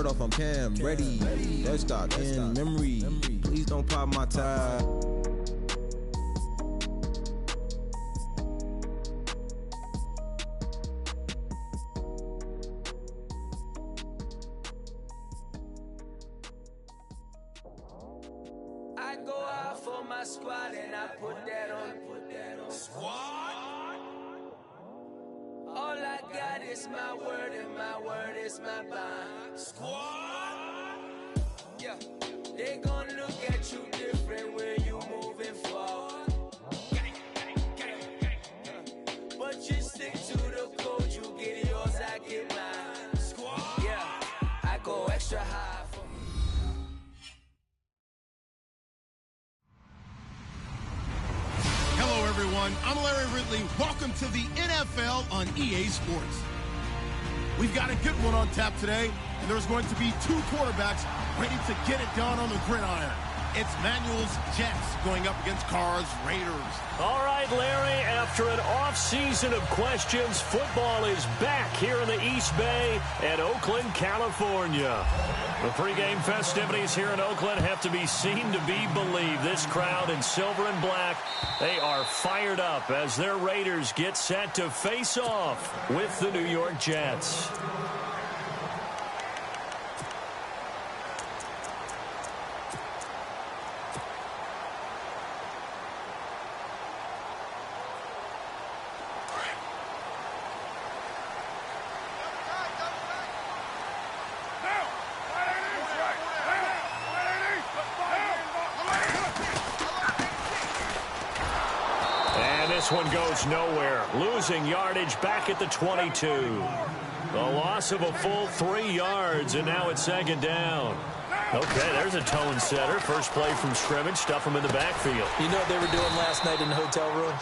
off on cam, ready. Let's start in memory. Please don't pop my tab. I go out for my squad and I put that on. Squad? All I got is my word and my word is my bond. Squad? Yeah. They gon' look at you different when you moving forward. But you stick to the code, you get yours, I get mine. Squad? Yeah. I go extra high for me. Hello, everyone. I'm Larry Ridley. Welcome to the NFL on EA Sports. We've got a good one on tap today, and there's going to be two quarterbacks ready to get it done on the gridiron. It's Manuel's Jets going up against Carr's Raiders. All right, Larry, after an off-season of questions, football is back here in the East Bay at Oakland, California. The pregame festivities here in Oakland have to be seen to be believed. This crowd in silver and black, they are fired up as their Raiders get set to face off with the New York Jets. This one goes nowhere. Losing yardage back at the 22. The loss of a full 3 yards, and now it's second down. Okay, there's a tone setter. First play from scrimmage. Stuff them in the backfield. You know what they were doing last night in the hotel room?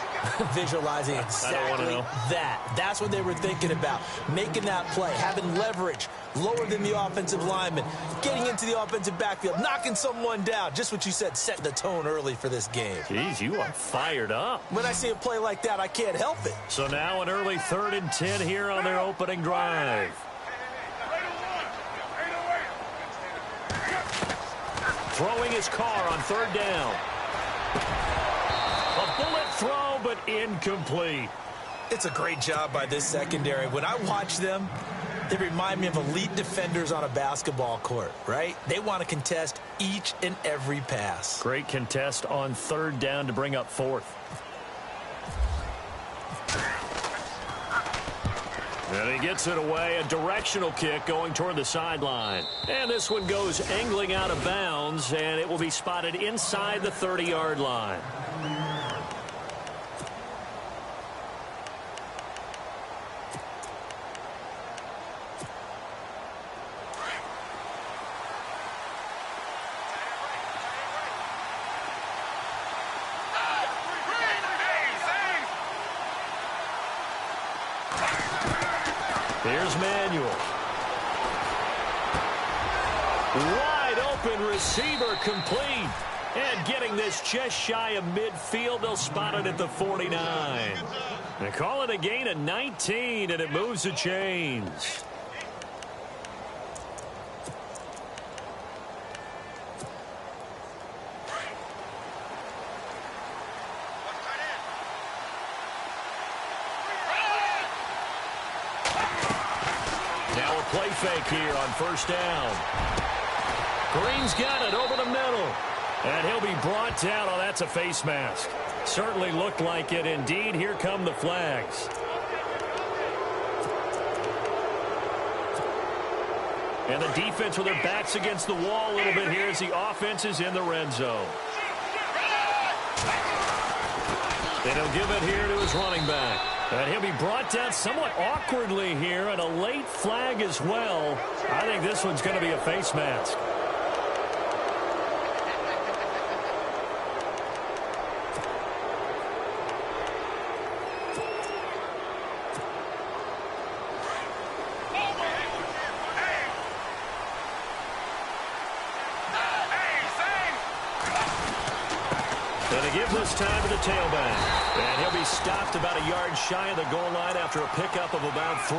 Visualizing exactly that. That's what they were thinking about. Making that play, having leverage, lower than the offensive lineman, getting into the offensive backfield, knocking someone down. Just what you said, setting the tone early for this game. Jeez, you are fired up. When I see a play like that, I can't help it. So now an early 3rd and 10 here on their opening drive. Throwing his car on 3rd down. A bullet throw, but incomplete. It's a great job by this secondary. When I watch them, they remind me of elite defenders on a basketball court, right? They want to contest each and every pass. Great contest on 3rd down to bring up 4th. And he gets it away, a directional kick going toward the sideline. And this one goes angling out of bounds, and it will be spotted inside the 30-yard line. Here's Manuel. Wide open receiver complete. And getting this just shy of midfield, they'll spot it at the 49. They call it a gain of 19, and it moves the chains. Now a play fake here on 1st down. Green's got it over the middle. And he'll be brought down. Oh, that's a face mask. Certainly looked like it. Indeed, here come the flags. And the defense with their backs against the wall a little bit here as the offense is in the red zone. And he'll give it here to his running back. And he'll be brought down somewhat awkwardly here, and a late flag as well. I think this one's going to be a face mask. Give this time to the tailback. And he'll be stopped about a yard shy of the goal line after a pickup of about 3.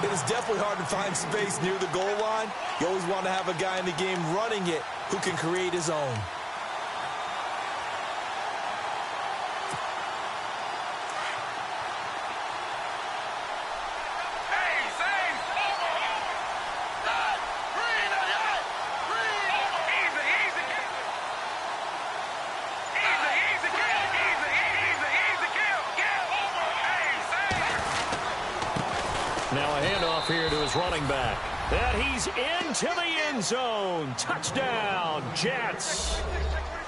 It is definitely hard to find space near the goal line. You always want to have a guy in the game running it who can create his own. Now a handoff here to his running back. And he's into the end zone. Touchdown, Jets.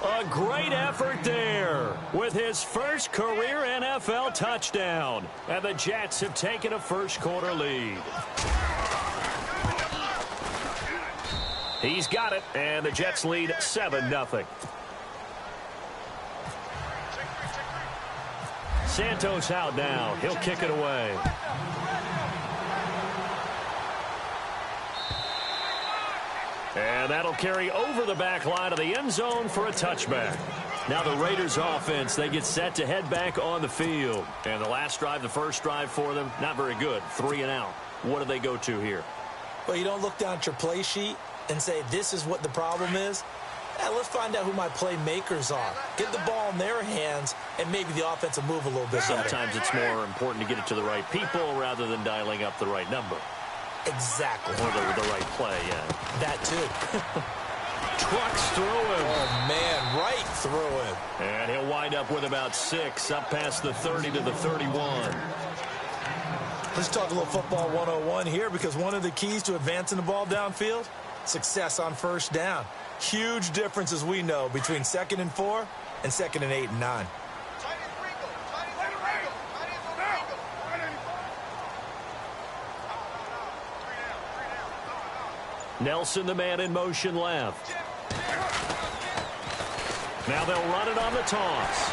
A great effort there with his first career NFL touchdown. And the Jets have taken a first-quarter lead. He's got it, and the Jets lead 7-0. Santos out now. He'll kick it away. And that'll carry over the back line of the end zone for a touchback. Now the Raiders offense, they get set to head back on the field. And the last drive, the first drive for them, not very good. 3 and out. What do they go to here? Well, you don't look down at your play sheet and say, this is what the problem is. Let's find out who my playmakers are. Get the ball in their hands, and maybe the offense will move a little bit better. Sometimes it's more important to get it to the right people rather than dialing up the right number. Exactly. Or the right play, yeah. That too. Trucks through him. Oh, man, right through him. And he'll wind up with about 6, up past the 30 to the 31. Let's talk a little football 101 here, because one of the keys to advancing the ball downfield, success on first down. Huge difference, as we know, between 2nd and 4 and 2nd and 8 and 9. Nelson, the man in motion left. Now they'll run it on the toss.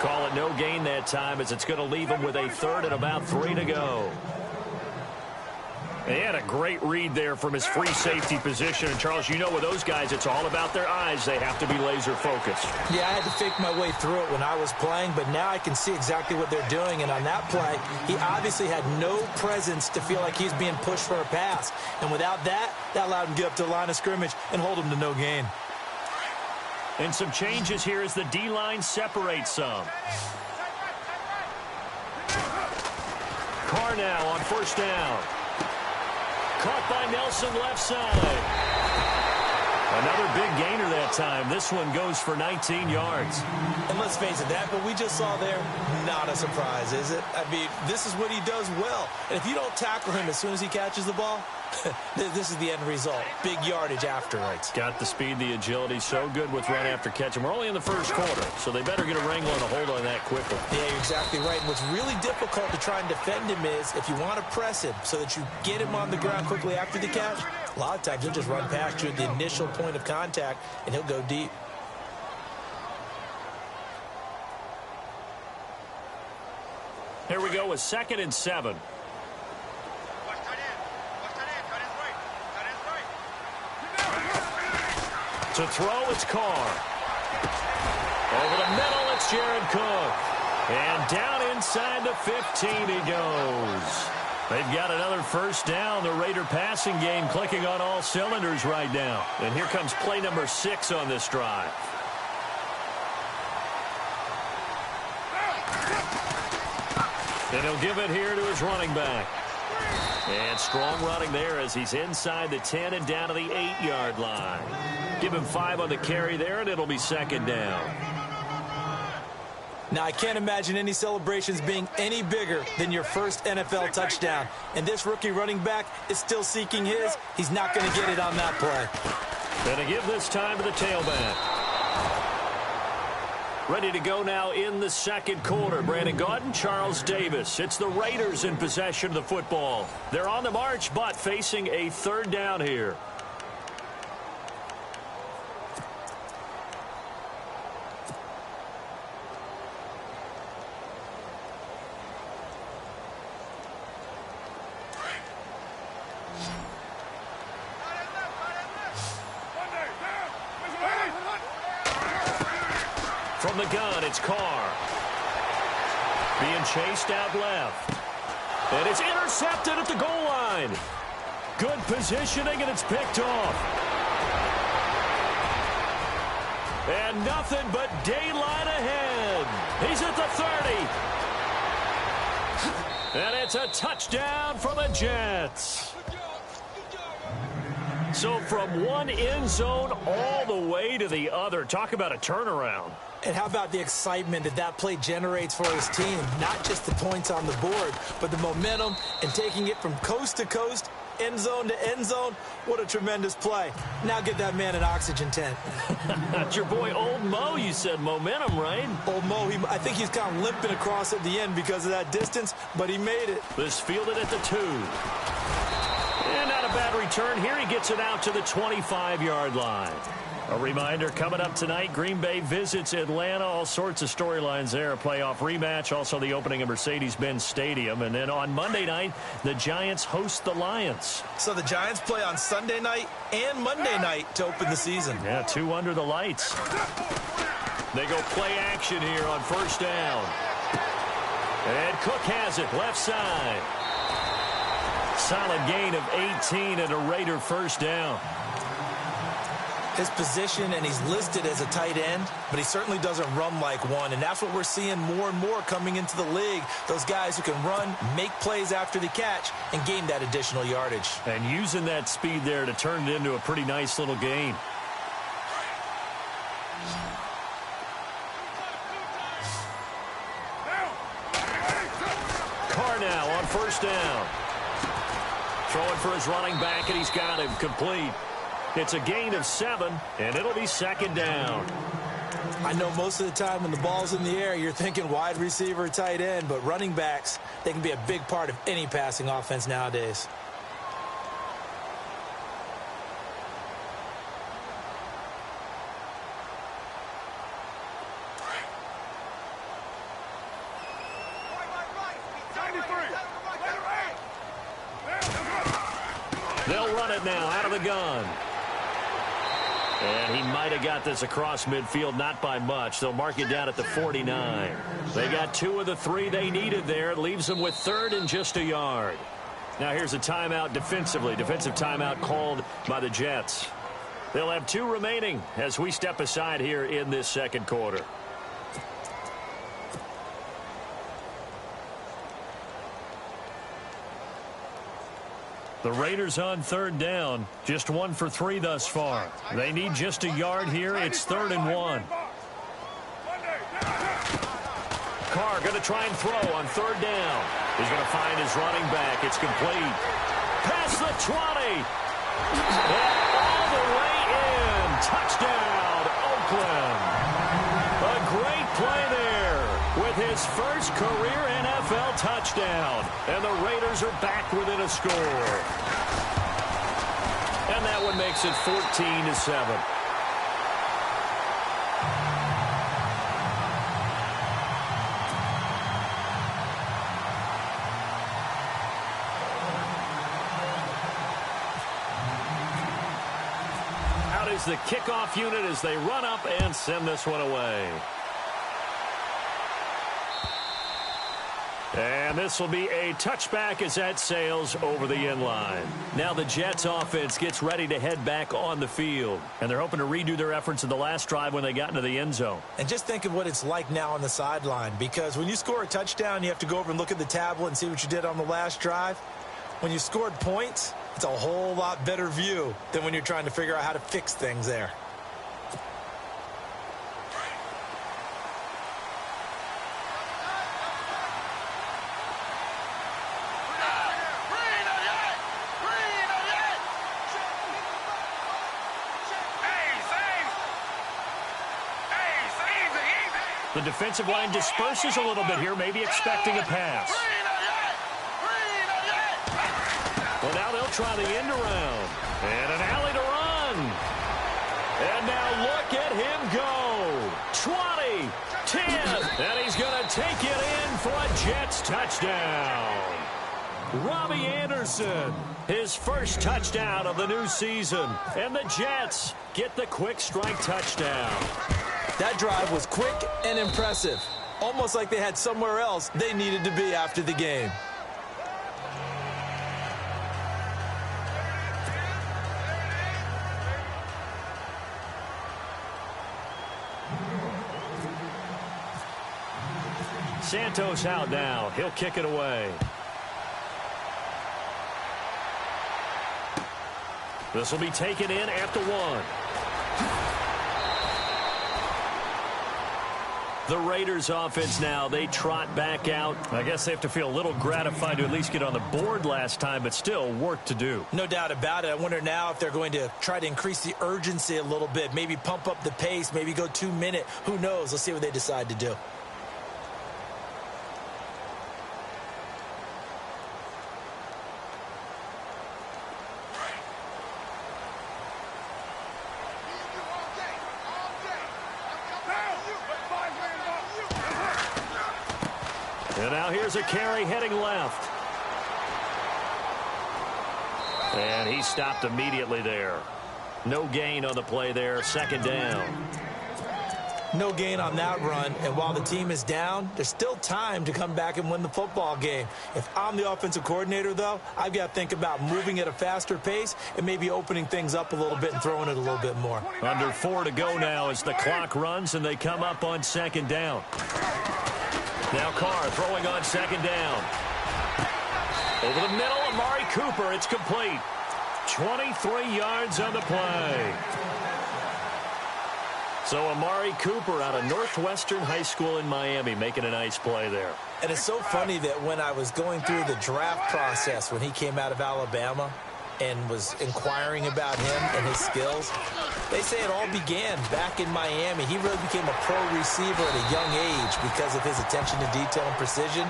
Call it no gain that time, as it's going to leave him with a 3rd and about 3 to go. He had a great read there from his free safety position. And, Charles, you know with those guys, it's all about their eyes. They have to be laser focused. Yeah, I had to fake my way through it when I was playing, but now I can see exactly what they're doing. And on that play, he obviously had no presence to feel like he's being pushed for a pass. And without that, that allowed him to get up to the line of scrimmage and hold him to no gain. And some changes here as the D-line separates some. Carr now on first down. Caught by Nelson left side. Another big gainer that time. This one goes for 19 yards. And let's face it, that what we just saw there, not a surprise, is it? I mean, this is what he does well. And if you don't tackle him as soon as he catches the ball, this is the end result. Big yardage afterwards. Got the speed, the agility, so good with run after catch. And we're only in the first quarter, so they better get a wrangle and a hold on that quickly. Yeah, you're exactly right. And what's really difficult to try and defend him is if you want to press him so that you get him on the ground quickly after the catch, a lot of times he'll just run past you at the initial point of contact, and he'll go deep. Here we go with 2nd and 7. To throw, it's Carr. Over the middle, it's Jared Cook. And down inside the 15 he goes. They've got another first down. The Raider passing game clicking on all cylinders right now. And here comes play number 6 on this drive. And he'll give it here to his running back. And strong running there as he's inside the 10 and down to the 8-yard line. Give him 5 on the carry there, and it'll be 2nd down. Now, I can't imagine any celebrations being any bigger than your first NFL touchdown. And this rookie running back is still seeking his. He's not going to get it on that play. Going to give this time to the tailback. Ready to go now in the second quarter. Brandon Gaudin, Charles Davis. It's the Raiders in possession of the football. They're on the march, but facing a 3rd down here. From the gun, it's Carr. Being chased out left. And it's intercepted at the goal line. Good positioning, and it's picked off. And nothing but daylight ahead. He's at the 30. And it's a touchdown for the Jets. So from one end zone all the way to the other. Talk about a turnaround. And how about the excitement that play generates for his team? Not just the points on the board, but the momentum and taking it from coast to coast, end zone to end zone. What a tremendous play. Now get that man an oxygen tent. That's your boy Old Mo. You said momentum, right? Old Mo, I think he's kind of limping across at the end because of that distance, but he made it. This fielded at the 2. And not a bad return here. He gets it out to the 25-yard line. A reminder, coming up tonight, Green Bay visits Atlanta. All sorts of storylines there. A playoff rematch, also the opening of Mercedes-Benz Stadium. And then on Monday night, the Giants host the Lions. So the Giants play on Sunday night and Monday night to open the season. Yeah, 2 under the lights. They go play action here on first down. And Cook has it, left side. Solid gain of 18 and a Raider first down. His position, and he's listed as a tight end, but he certainly doesn't run like one, and that's what we're seeing more and more coming into the league. Those guys who can run, make plays after the catch, and gain that additional yardage. And using that speed there to turn it into a pretty nice little gain. Carr now on first down. Throwing for his running back, and he's got him complete. It's a gain of 7, and it'll be second down. I know most of the time when the ball's in the air, you're thinking wide receiver, tight end, but running backs, they can be a big part of any passing offense nowadays. They'll run it now out of the gun. And he might have got this across midfield, not by much. They'll mark it down at the 49. They got 2 of the 3 they needed there. It leaves them with 3rd and just a yard. Now here's a timeout defensively. Defensive timeout called by the Jets. They'll have 2 remaining as we step aside here in this second quarter. The Raiders on 3rd down. Just 1 for 3 thus far. They need just a yard here. It's 3rd and 1. Carr going to try and throw on 3rd down. He's going to find his running back. It's complete. Past the 20. And all the way in. Touchdown, Oakland. A great play there with his first career NFL touchdown. And the Raiders are back within a score. And that one makes it 14-7. Out is the kickoff unit as they run up and send this one away. And this will be a touchback as that sails over the end line. Now the Jets offense gets ready to head back on the field. And they're hoping to redo their efforts in the last drive when they got into the end zone. And just think of what it's like now on the sideline. Because when you score a touchdown, you have to go over and look at the tablet and see what you did on the last drive. When you scored points, it's a whole lot better view than when you're trying to figure out how to fix things there. The defensive line disperses a little bit here, maybe expecting a pass. Well, now they'll try the end around. And an alley to run. And now look at him go. 20, 10, and he's going to take it in for a Jets touchdown. Robbie Anderson, his first touchdown of the new season. And the Jets get the quick strike touchdown. That drive was quick and impressive. Almost like they had somewhere else they needed to be after the game. Santos out now. He'll kick it away. This will be taken in at the 1. The Raiders offense now, they trot back out. I guess they have to feel a little gratified to at least get on the board last time, but still work to do. No doubt about it. I wonder now if they're going to try to increase the urgency a little bit, maybe pump up the pace, maybe go 2-minute. Who knows? Let's see what they decide to do. And now here's a carry heading left. And he stopped immediately there. No gain on the play there. 2nd down. No gain on that run. And while the team is down, there's still time to come back and win the football game. If I'm the offensive coordinator, though, I've got to think about moving at a faster pace and maybe opening things up a little bit and throwing it a little bit more. Under 4 to go now as the clock runs and they come up on 2nd down. Now Carr throwing on 2nd down. Over the middle, Amari Cooper. It's complete. 23 yards on the play. So Amari Cooper out of Northwestern High School in Miami making a nice play there. And it's so funny that when I was going through the draft process when he came out of Alabama and was inquiring about him and his skills, they say it all began back in Miami. He really became a pro receiver at a young age because of his attention to detail and precision.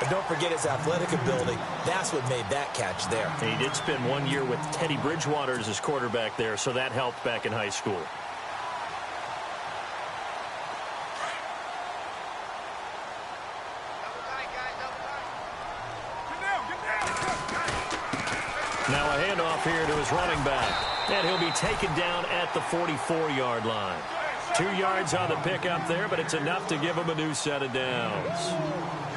But don't forget his athletic ability. That's what made that catch there. He did spend 1 year with Teddy Bridgewater as his quarterback there, so that helped back in high school. Now a handoff here to his running back. And he'll be taken down at the 44-yard line. 2 yards on the pickup there, but it's enough to give him a new set of downs.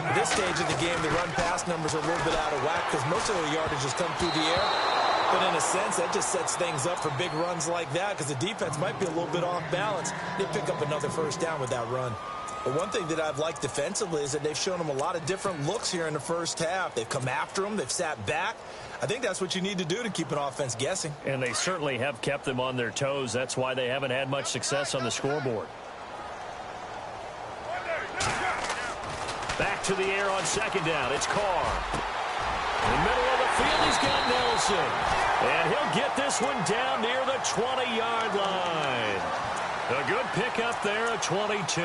At this stage of the game, the run-pass numbers are a little bit out of whack because most of the yardage has come through the air. But in a sense, that just sets things up for big runs like that because the defense might be a little bit off balance. They pick up another 1st down with that run. But one thing that I've liked defensively is that they've shown them a lot of different looks here in the 1st half. They've come after them. They've sat back. I think that's what you need to do to keep an offense guessing. And they certainly have kept them on their toes. That's why they haven't had much success on the scoreboard. Back to the air on 2nd down. It's Carr. In the middle of the field, he's got Nelson. And he'll get this one down near the 20-yard line. A good pickup there at 22.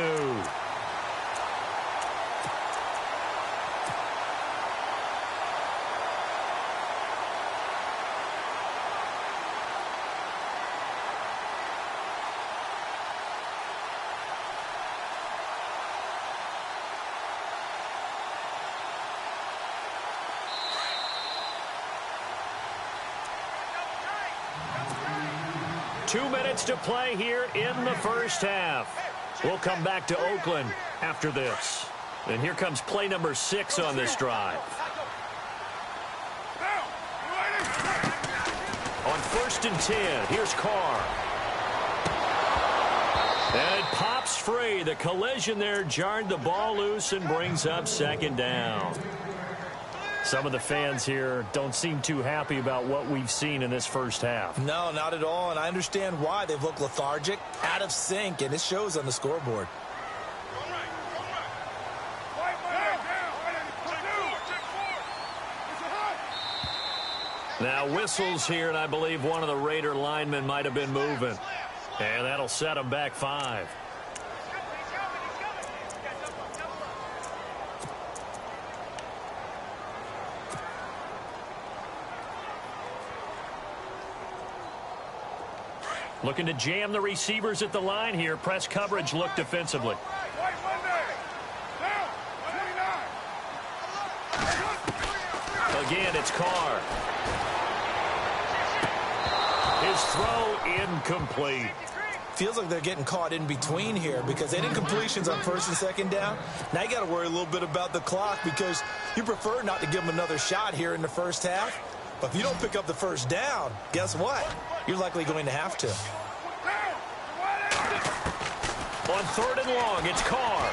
Two minutes to play here in the 1st half. We'll come back to Oakland after this. And here comes play number 6 on this drive. On 1st and 10, here's Carr. And it pops free. The collision there jarred the ball loose and brings up 2nd down. Some of the fans here don't seem too happy about what we've seen in this 1st half. No, not at all, and I understand why. They've looked lethargic, out of sync, and it shows on the scoreboard. Now whistles here, and I believe one of the Raider linemen might have been moving. And that'll set them back 5. Looking to jam the receivers at the line here. Press coverage look defensively. Again, it's Carr. His throw incomplete. Feels like they're getting caught in between here because they did completions on 1st and 2nd down. Now you got to worry a little bit about the clock because you prefer not to give them another shot here in the 1st half. But if you don't pick up the 1st down, guess what? You're likely going to have to. On 3rd and long, it's Carr.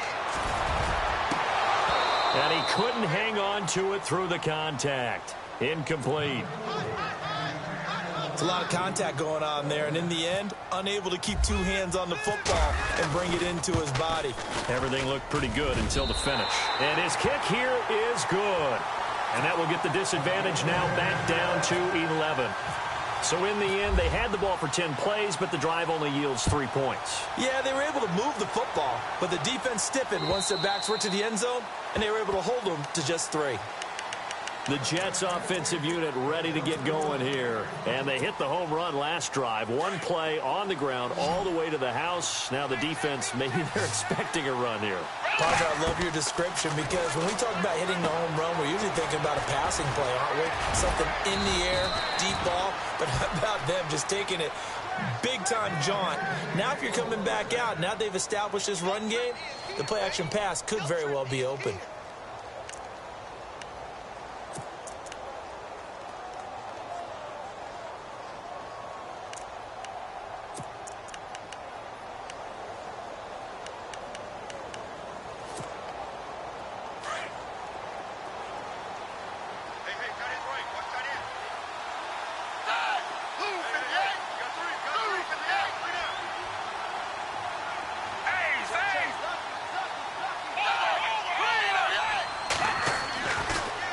And he couldn't hang on to it through the contact. Incomplete. It's a lot of contact going on there, and in the end, unable to keep two hands on the football and bring it into his body. Everything looked pretty good until the finish. And his kick here is good. And that will get the disadvantage now back down to 11. So in the end, they had the ball for 10 plays, but the drive only yields 3 points. Yeah, they were able to move the football, but the defense stiffened once their backs were to the end zone, and they were able to hold them to just 3. The Jets offensive unit ready to get going here. And they hit the home run last drive. One play on the ground all the way to the house. Now the defense, maybe they're expecting a run here. Padre, I love your description because when we talk about hitting the home run, we're usually thinking about a passing play, aren't we? Something in the air, deep ball. But how about them just taking it big-time jaunt? Now if you're coming back out, now they've established this run game, the play-action pass could very well be open.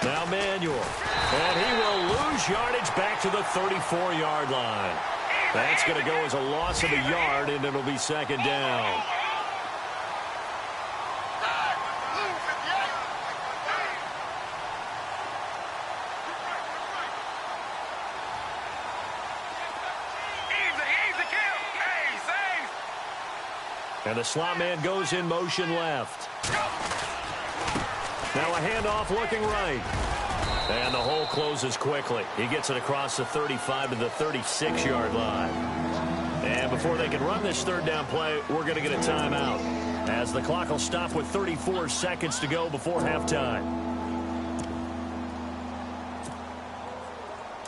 Now Manuel. And he will lose yardage back to the 34-yard line. That's going to go as a loss of a yard, and it'll be second down. And the slot man goes in motion left. Now a handoff looking right. And the hole closes quickly. He gets it across the 35 to the 36-yard line. And before they can run this third down play, we're going to get a timeout, as the clock will stop with 34 seconds to go before halftime.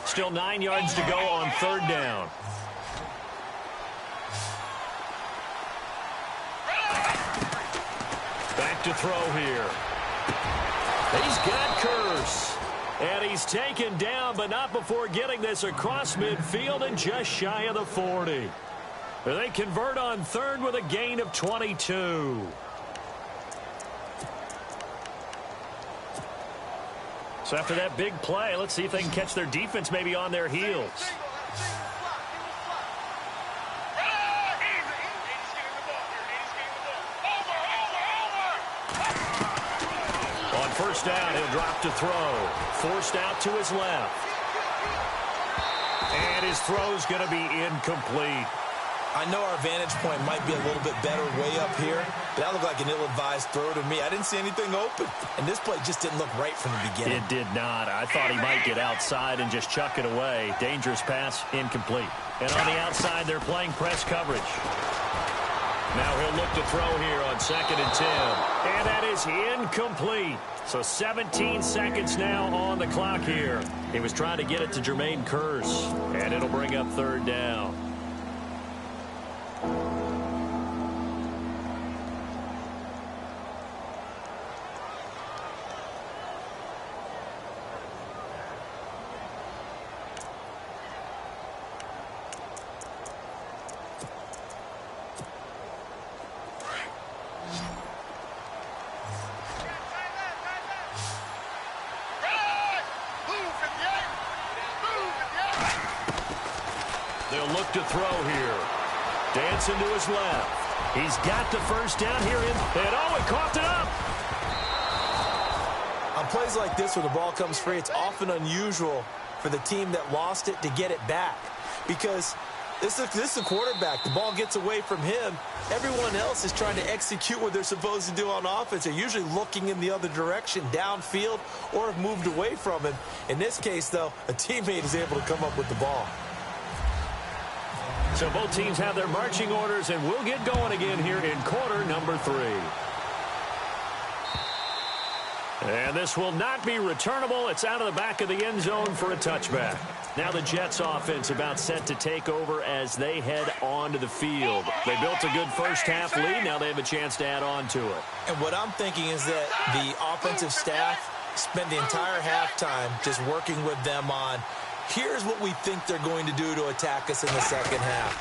Still 9 yards to go on third down. Back to throw here. He's got Curse. And he's taken down, but not before getting this across midfield and just shy of the 40. They convert on third with a gain of 22. So after that big play, let's see if they can catch their defense maybe on their heels. First down, he'll drop to throw. Forced out to his left. And his throw's going to be incomplete. I know our vantage point might be a little bit better way up here, but that looked like an ill-advised throw to me. I didn't see anything open, and this play just didn't look right from the beginning. It did not. I thought he might get outside and just chuck it away. Dangerous pass, incomplete. And on the outside, they're playing press coverage. Now he'll look to throw here on 2nd and 10. And that is incomplete. So 17 seconds now on the clock here. He was trying to get it to Jermaine Curse. And it'll bring up third down. They'll look to throw here. Dancing to his left. He's got the first down here and oh, he coughed it up. On plays like this where the ball comes free, it's often unusual for the team that lost it to get it back, because this is the quarterback. The ball gets away from him. Everyone else is trying to execute what they're supposed to do on offense. They're usually looking in the other direction, downfield, or have moved away from him. In this case, though, a teammate is able to come up with the ball. So both teams have their marching orders, and we'll get going again here in quarter number 3. And this will not be returnable. It's out of the back of the end zone for a touchback. Now the Jets offense about set to take over as they head onto the field. They built a good first half lead. Now they have a chance to add on to it. And what I'm thinking is that the offensive staff spent the entire halftime just working with them on, here's what we think they're going to do to attack us in the second half.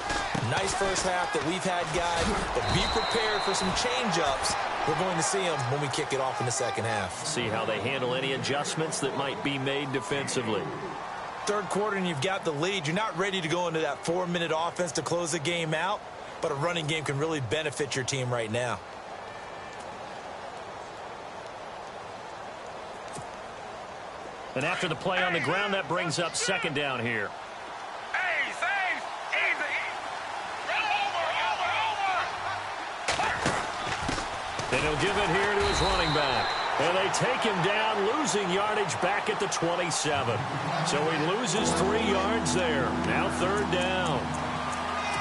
Nice first half that we've had, guys, but be prepared for some change-ups. We're going to see them when we kick it off in the second half. See how they handle any adjustments that might be made defensively. Third quarter and you've got the lead. You're not ready to go into that 4-minute offense to close the game out, but a running game can really benefit your team right now. And after the play on the ground, that brings up second down here. And he'll give it here to his running back. And they take him down, losing yardage back at the 27. So he loses 3 yards there. Now third down.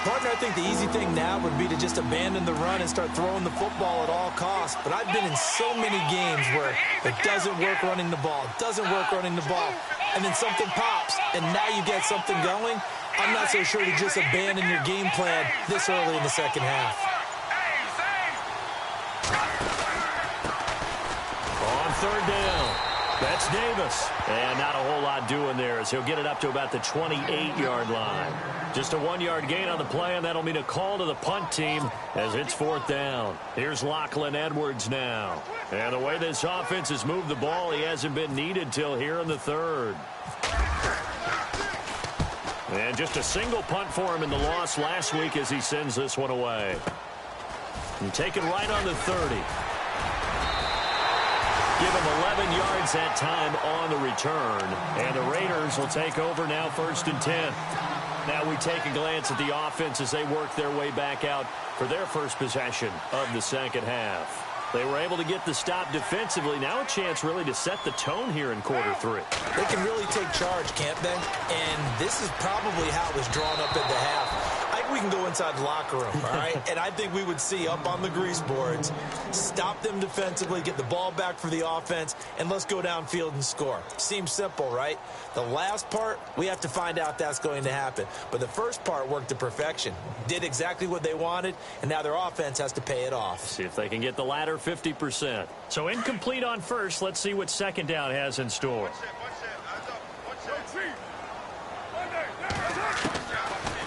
Partner, I think the easy thing now would be to just abandon the run and start throwing the football at all costs. But I've been in so many games where it doesn't work running the ball, and then something pops, and now you get something going. I'm not so sure to just abandon your game plan this early in the second half. On third down, that's Davis. And not a whole lot doing there as he'll get it up to about the 28-yard line. Just a 1-yard gain on the play, and that'll mean a call to the punt team as it's fourth down. Here's Lachlan Edwards now. And the way this offense has moved the ball, he hasn't been needed till here in the third. And just a single punt for him in the loss last week as he sends this one away. And take it right on the 30. Give him 11 yards that time on the return. And the Raiders will take over now 1st and 10. Now we take a glance at the offense as they work their way back out for their first possession of the second half. They were able to get the stop defensively. Now a chance really to set the tone here in quarter 3. They can really take charge, can't they? And this is probably how it was drawn up at the half. I think we can go inside the locker room, all right? And I think we would see up on the grease boards, stop them defensively, get the ball back for the offense, and let's go downfield and score. Seems simple, right? The last part, we have to find out that's going to happen. But the first part worked to perfection. Did exactly what they wanted, and now their offense has to pay it off. See if they can get the latter 50%. So incomplete on first. Let's see what second down has in store.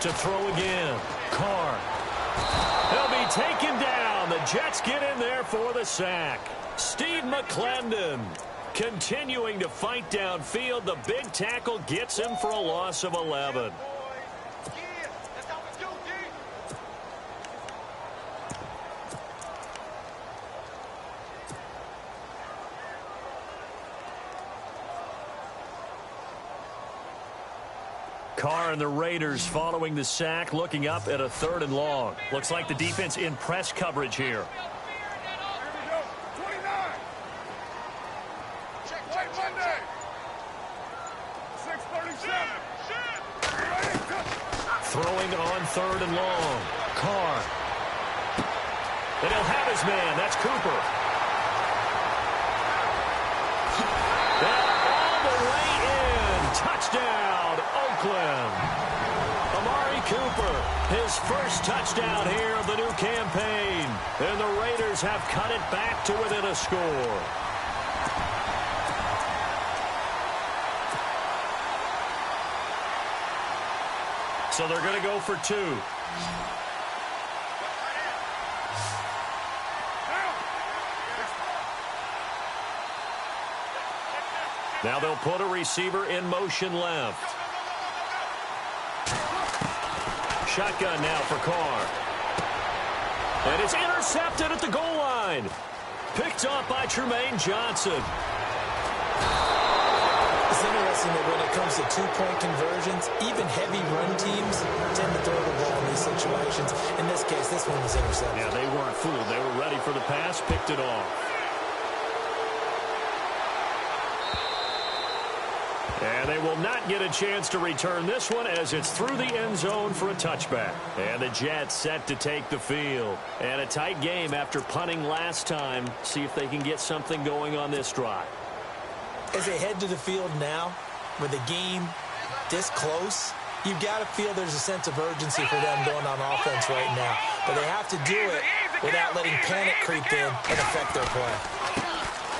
To throw again. Carr. He'll be taken down. The Jets get in there for the sack. Steve McClendon continuing to fight downfield. The big tackle gets him for a loss of 11. Carr and the Raiders following the sack, looking up at a 3rd and long. Looks like the defense in press coverage here. Throwing on 3rd and long. Carr. And he'll have his man. That's Cooper. And all the way in. Touchdown, Oakland. Amari Cooper, his first touchdown here of the new campaign. And the Raiders have cut it back to within a score. So they're going to go for 2. Now they'll put a receiver in motion left. Shotgun now for Carr. And it's intercepted at the goal line. Picked off by Tremaine Johnson. It's interesting that when it comes to 2-point conversions, even heavy run teams tend to throw the ball in these situations. In this case, this one was intercepted. Yeah, they weren't fooled. They were ready for the pass, picked it off. And And they will not get a chance to return this one as it's through the end zone for a touchback. And the Jets set to take the field. And a tight game after punting last time. See if they can get something going on this drive. As they head to the field now, with the game this close, you've got to feel there's a sense of urgency for them going on offense right now. But they have to do it without letting panic creep in and affect their play.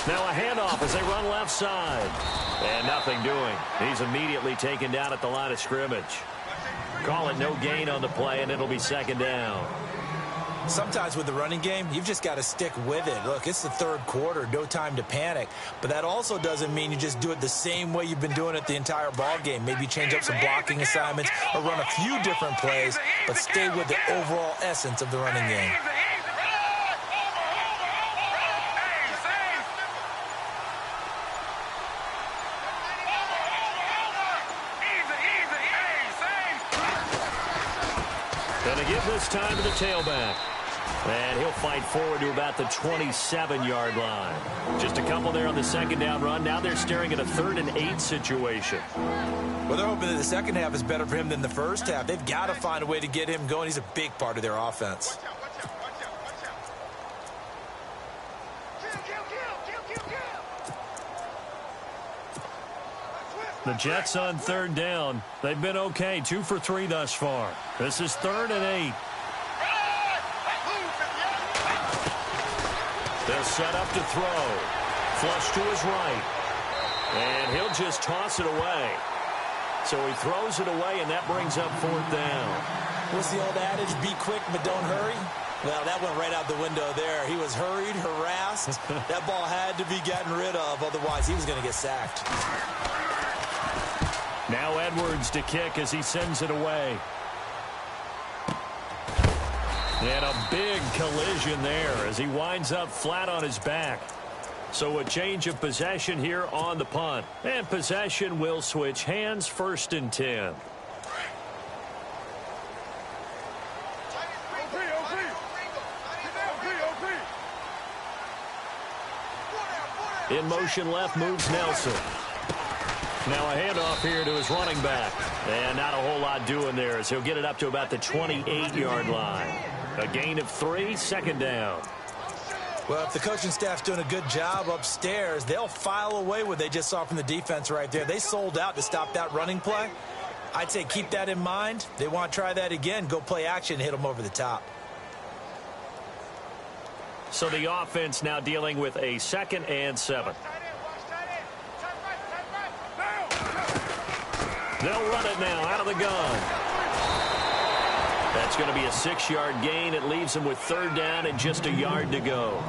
Now a handoff as they run left side. And nothing doing. He's immediately taken down at the line of scrimmage. Call it no gain on the play, and it'll be second down. Sometimes with the running game, you've just got to stick with it. Look, it's the third quarter, no time to panic. But that also doesn't mean you just do it the same way you've been doing it the entire ball game. Maybe change up some blocking assignments or run a few different plays, but stay with the overall essence of the running game. Going to give this time to the tailback. And he'll fight forward to about the 27-yard line. Just a couple there on the second down run. Now they're staring at a 3rd and 8 situation. Well, they're hoping that the second half is better for him than the first half. They've got to find a way to get him going. He's a big part of their offense. The Jets on 3rd down. They've been okay, 2 for 3 thus far. This is 3rd and 8. They'll set up to throw. Flush to his right. And he'll just toss it away. So he throws it away, and that brings up 4th down. What's the old adage? Be quick, but don't hurry. Well, that went right out the window there. He was hurried, harassed. That ball had to be gotten rid of, otherwise he was going to get sacked. Now Edwards to kick as he sends it away. And a big collision there as he winds up flat on his back. So a change of possession here on the punt. And possession will switch hands, 1st and 10. In motion left moves Nelson. Now a handoff here to his running back. And not a whole lot doing there as he'll get it up to about the 28-yard line. A gain of 3, 2nd down. Well, if the coaching staff's doing a good job upstairs, they'll file away what they just saw from the defense right there. They sold out to stop that running play. I'd say keep that in mind. They want to try that again. Go play action, hit them over the top. So the offense now dealing with a 2nd and 7. They'll run it now out of the gun. That's going to be a 6-yard gain. It leaves them with 3rd down and just a yard to go.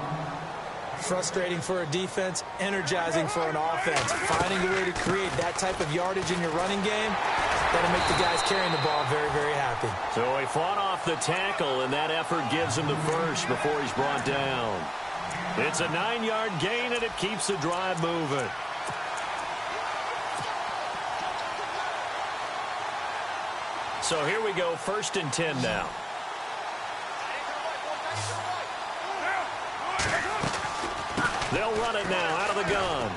Frustrating for a defense, energizing for an offense. Finding a way to create that type of yardage in your running game, that'll make the guys carrying the ball very, very happy. So he fought off the tackle, and that effort gives him the first before he's brought down. It's a 9-yard gain, and it keeps the drive moving. So here we go, 1st and 10 now. They'll run it now out of the gun.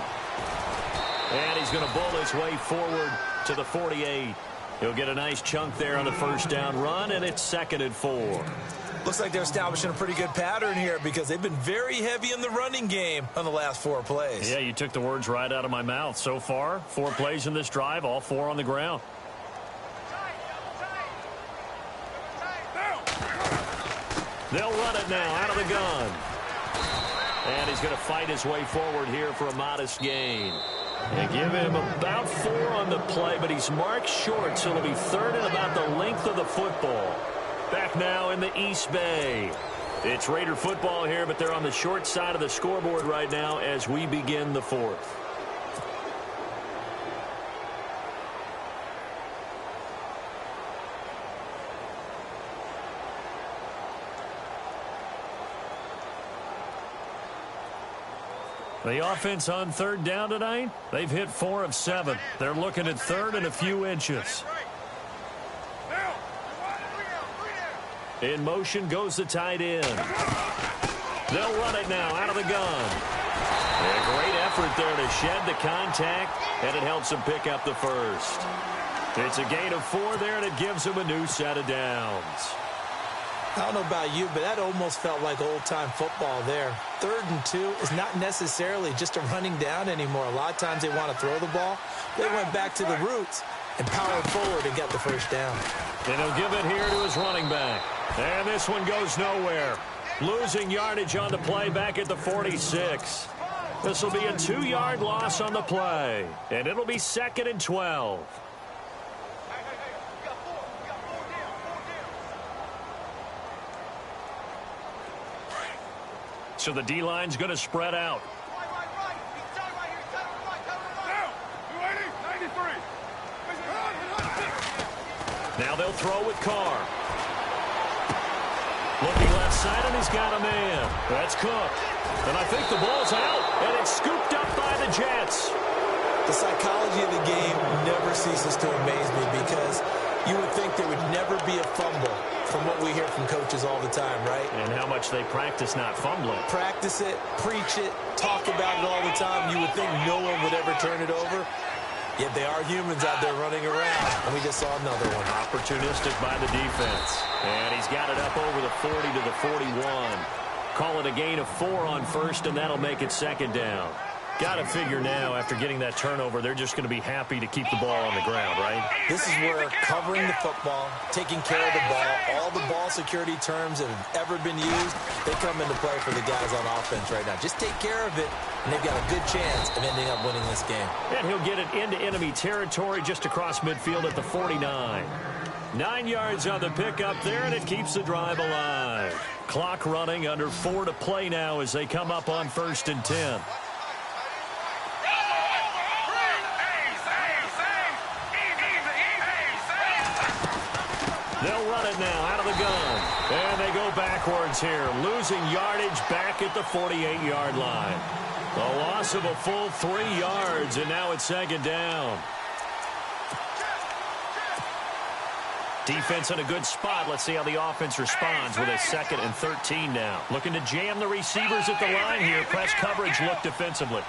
And he's going to bowl his way forward to the 48. He'll get a nice chunk there on the 1st down run, and it's 2nd and 4. Looks like they're establishing a pretty good pattern here because they've been very heavy in the running game on the last 4 plays. Yeah, you took the words right out of my mouth. So far, 4 plays in this drive, all 4 on the ground. They'll run it now out of the gun. And he's going to fight his way forward here for a modest gain. They give him about 4 on the play, but he's marked short, so it'll be 3rd and about the length of the football. Back now in the East Bay. It's Raider football here, but they're on the short side of the scoreboard right now as we begin the 4th. The offense on 3rd down tonight, they've hit 4 of 7. They're looking at 3rd and a few inches. In motion goes the tight end. They'll run it now out of the gun. A great effort effort there to shed the contact, and it helps him pick up the first. It's a gain of 4 there, and it gives him a new set of downs. I don't know about you, but that almost felt like old-time football there. 3rd and 2 is not necessarily just a running down anymore. A lot of times they want to throw the ball. They went back to the roots and powered forward and got the first down. And he'll give it here to his running back. And this one goes nowhere. Losing yardage on the play back at the 46. This will be a 2-yard loss on the play. And it'll be 2nd and 12. So the D-line's going to spread out. Now they'll throw with Carr. Looking left side, and he's got a man. That's Cook. And I think the ball's out, and it's scooped up by the Jets. The psychology of the game never ceases to amaze me because you would think there would never be a fumble from what we hear from coaches all the time, right? And how much they practice not fumbling. Practice it, preach it, talk about it all the time. You would think no one would ever turn it over. Yet they are humans out there running around, and we just saw another one. Opportunistic by the defense. And he's got it up over the 40 to the 41. Call it a gain of 4 on first, and that'll make it 2nd down. Got to figure now, after getting that turnover, they're just going to be happy to keep the ball on the ground, right? This is where covering the football, taking care of the ball, all the ball security terms that have ever been used, they come into play for the guys on offense right now. Just take care of it, and they've got a good chance of ending up winning this game. And he'll get it into enemy territory just across midfield at the 49. 9 yards on the pickup there, and it keeps the drive alive. Clock running, under 4 to play now as they come up on 1st and 10. They'll run it now out of the gun. And they go backwards here, losing yardage back at the 48-yard line. A loss of a full 3 yards, and now it's 2nd down. Defense in a good spot. Let's see how the offense responds with a 2nd and 13 now. Looking to jam the receivers at the line here. Press coverage look defensively.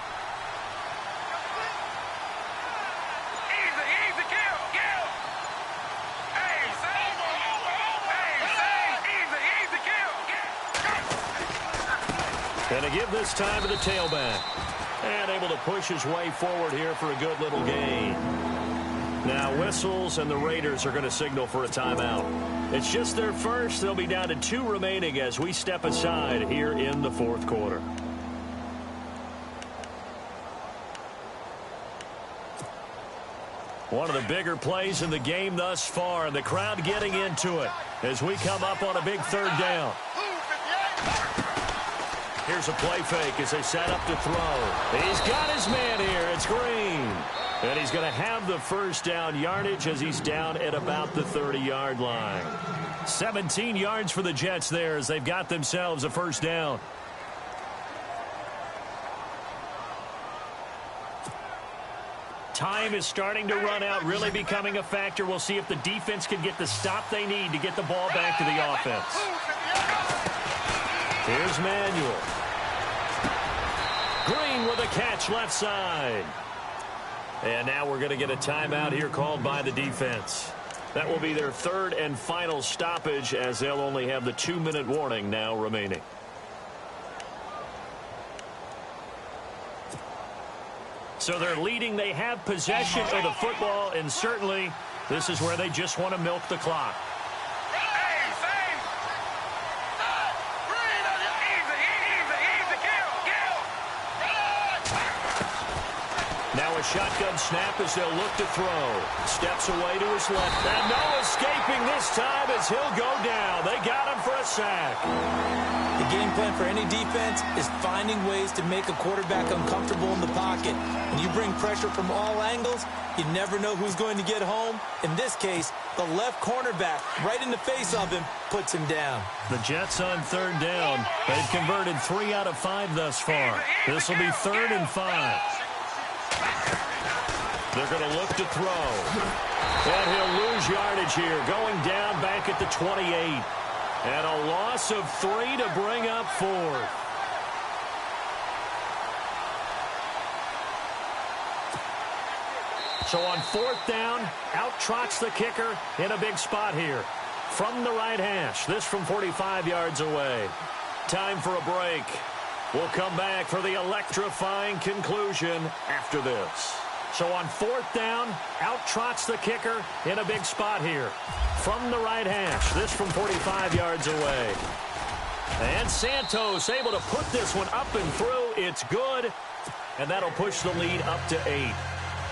And a give this time to the tailback. And able to push his way forward here for a good little gain. Now whistles, and the Raiders are going to signal for a timeout. It's just their first. They'll be down to 2 remaining as we step aside here in the 4th quarter. One of the bigger plays in the game thus far, and the crowd getting into it as we come up on a big 3rd down. Here's a play fake as they set up to throw. He's got his man here. It's Green. And he's going to have the first down yardage as he's down at about the 30-yard line. 17 yards for the Jets there as they've got themselves a first down. Time is starting to run out, really becoming a factor. We'll see if the defense can get the stop they need to get the ball back to the offense. Here's Manuel. Green with a catch left side. And now we're going to get a timeout here called by the defense. That will be their 3rd and final stoppage as they'll only have the 2-minute warning now remaining. So they're leading. They have possession of the football, and certainly this is where they just want to milk the clock. Now a shotgun snap as they'll look to throw. Steps away to his left. And no escaping this time as he'll go down. They got him for a sack. The game plan for any defense is finding ways to make a quarterback uncomfortable in the pocket. When you bring pressure from all angles, you never know who's going to get home. In this case, the left cornerback, right in the face of him, puts him down. The Jets on 3rd down. They've converted 3 out of 5 thus far. This will be 3rd and 5. They're going to look to throw. And he'll lose yardage here, going down back at the 28. And a loss of 3 to bring up 4. So on 4th down, out trots the kicker in a big spot here. From the right hash, this from 45 yards away. Time for a break. We'll come back for the electrifying conclusion after this. So on 4th down, out trots the kicker in a big spot here. From the right hash, this from 45 yards away. And Santos able to put this one up and through. It's good, and that'll push the lead up to 8.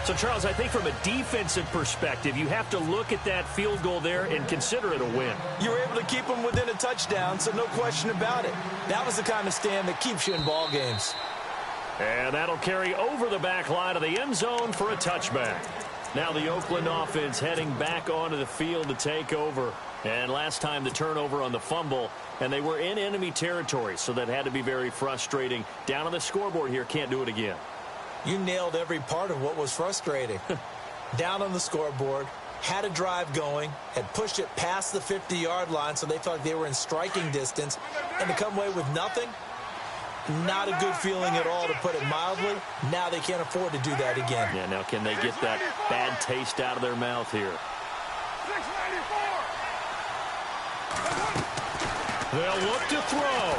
So, Charles, I think from a defensive perspective, you have to look at that field goal there and consider it a win. You were able to keep them within a touchdown, so no question about it. That was the kind of stand that keeps you in ball games. And that'll carry over the back line of the end zone for a touchback. Now the Oakland offense heading back onto the field to take over. And last time the turnover on the fumble, and they were in enemy territory, so that had to be very frustrating. Down on the scoreboard here, can't do it again. You nailed every part of what was frustrating. Down on the scoreboard, had a drive going, had pushed it past the 50-yard line so they felt like they were in striking distance, and to come away with nothing, not a good feeling at all, to put it mildly. Now they can't afford to do that again. Yeah, now can they get that bad taste out of their mouth here? They'll look to throw.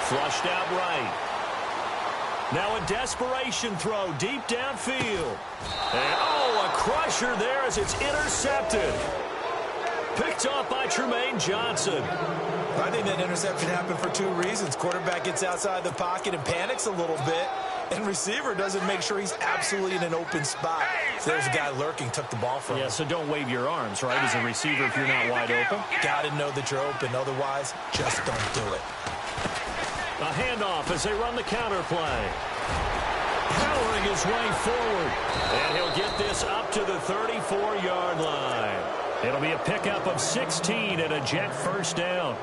Flushed out right. Now a desperation throw deep downfield. And, a crusher there as it's intercepted. Picked off by Tremaine Johnson. I think that interception happened for 2 reasons. Quarterback gets outside the pocket and panics a little bit, and receiver doesn't make sure he's absolutely in an open spot. So there's a guy lurking, took the ball from him. Yeah, so don't wave your arms, right, as a receiver if you're not wide open. Got to know that you're open. Otherwise, just don't do it. A handoff as they run the counter play. Powering his way forward. And he'll get this up to the 34-yard line. It'll be a pickup of 16 and a Jet first down.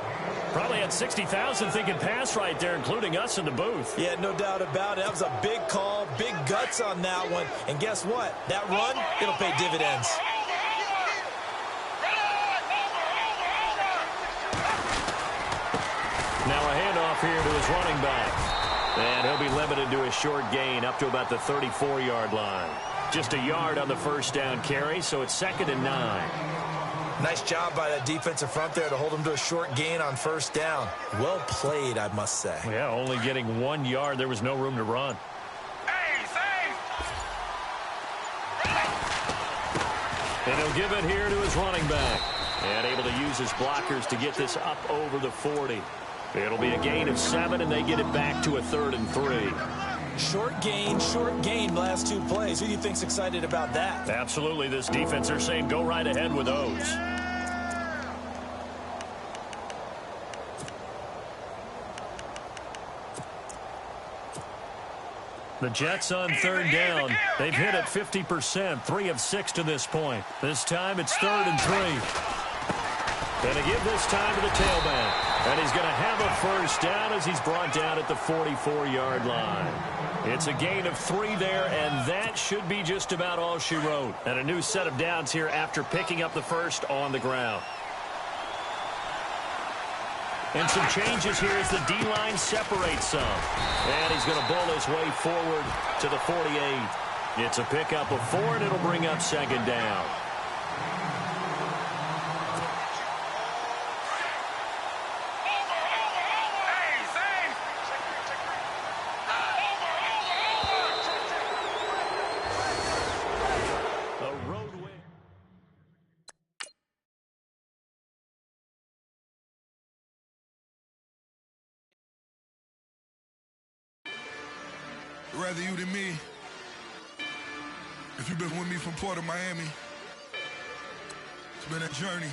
Probably had 60,000 thinking pass right there, including us in the booth. Yeah, no doubt about it. That was a big call, big guts on that one. And guess what? That run, it'll pay dividends. Now a handoff here to his running back. And he'll be limited to a short gain up to about the 34-yard line. Just a yard on the first down carry, so it's 2nd and 9. Nice job by that defensive front there to hold him to a short gain on first down. Well played, I must say. Yeah, only getting 1 yard. There was no room to run. And he'll give it here to his running back. And able to use his blockers to get this up over the 40. It'll be a gain of 7, and they get it back to a 3rd and 3. Short gain, last 2 plays. Who do you think's excited about that? Absolutely. This defense, they're saying go right ahead with those. The Jets on 3rd down. They've hit it 50%, 3 of 6 to this point. This time it's 3rd and 3. Going to give this time to the tailback. And he's going to have a first down as he's brought down at the 44-yard line. It's a gain of 3 there, and that should be just about all she wrote. And a new set of downs here after picking up the first on the ground. And some changes here as the D-line separates some. And he's going to bull his way forward to the 48. It's a pickup of 4, and it'll bring up 2nd down. Rather you than me. If you've been with me from Port of Miami, it's been a journey.